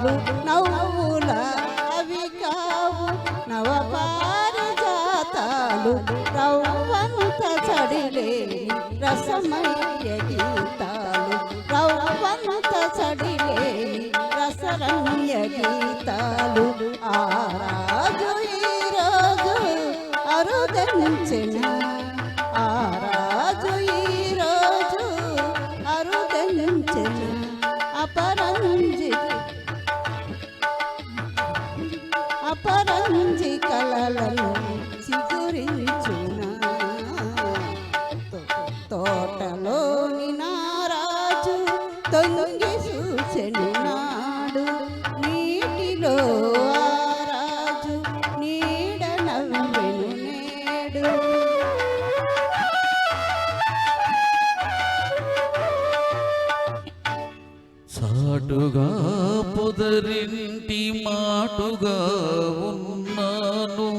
చాలు నవ్వుల అవి కావు నవపారిజాతాలు రవ్వంత చడిలేని రసమయ్య గీతాలు రవ్వంత చడిలేని రసరమ్య గీతాలు ఆ రాజు ఈరోజు అరుదంచెన ఆ రాజు ఈరోజు అరుదంచెన అపరంజి కలలను చిగురించునా తోటలోని నారాజు తొంగి చూచెను నాడు నీటిలో ఆ రాజు నీడ నవ్వెను నేడు సాటుగా పొదరింటి మాటుగా ఉన్నాను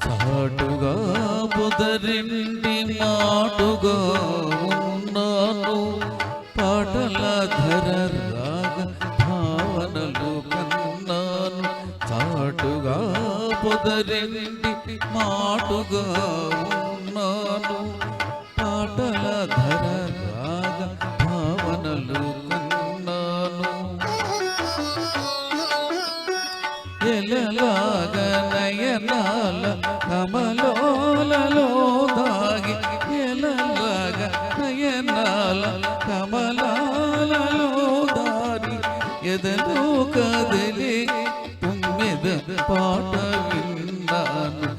సాటుగా పొదరింటి మాటుగా ఉన్నాను పాటల ధర రాగ భావనలు కన్నాను చాటుగా పొదరింటి మాటుగా ఉన్నాను పాటల ధర రాగ భావనలు కన్నాను ఎలలాగ నయనాల కమలోలలో దాగి ఎలలాగ నయనాల కమలాలలో దారి ఎదలో కదిలి తుమ్మెద పాట విన్నాను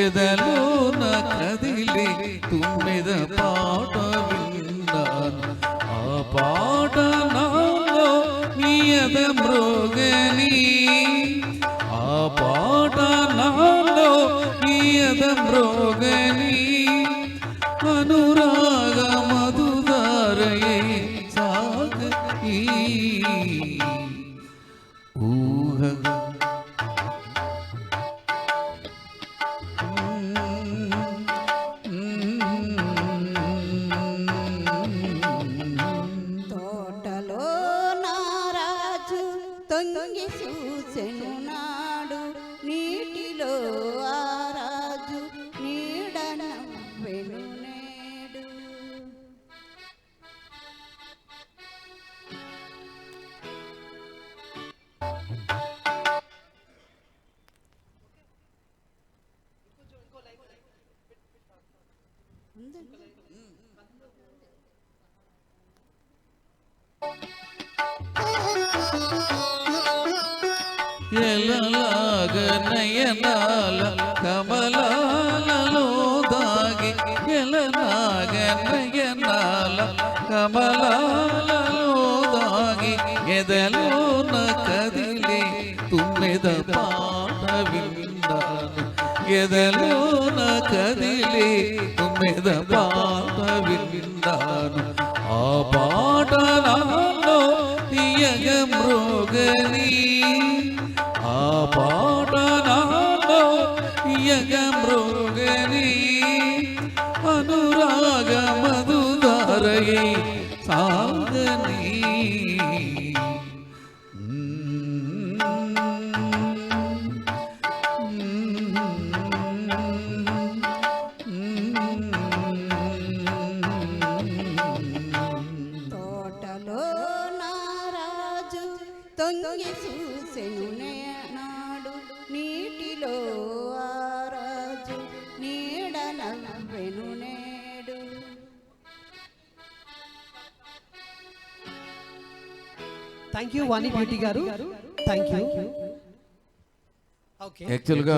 ఎదలో నా కదిలి తుమ్మెద పాట విన్నాను ఆ పాట నాలో నీయద మృగని ఆ పాట నాలో నీయద మృగని అనురాగ మధుదారయే సాగీ ఊహ తోటలో నారాజు తొంగి చూచెను నాడు నీటిలో ఆ రాజు నీడ నవ్వెను నేడు ఎలలాగ నయనాల కమలాలలో దాగి ఎలలాగ నయనాల కమలాలలో దాగి ఎదలోన కదిలి తుమ్మెద పాట విన్నాను ఎదలోన కదిలి తుమ్మెద పాట విన్నాను ఆ పాట నాలో తీయగ మృగని ఆ పాట నాలో తీయగ మృగని అనురాగ మధుదారయే సాగని తోటలో నారాజు తొంగి చూసెను నాడు నీటిలో ఆ రాజు నీడ నవ్వెను నేడు థ్యాంక్ యూ వాణి బ్యూటీ గారు థ్యాంక్ యూ. యాక్చువల్గా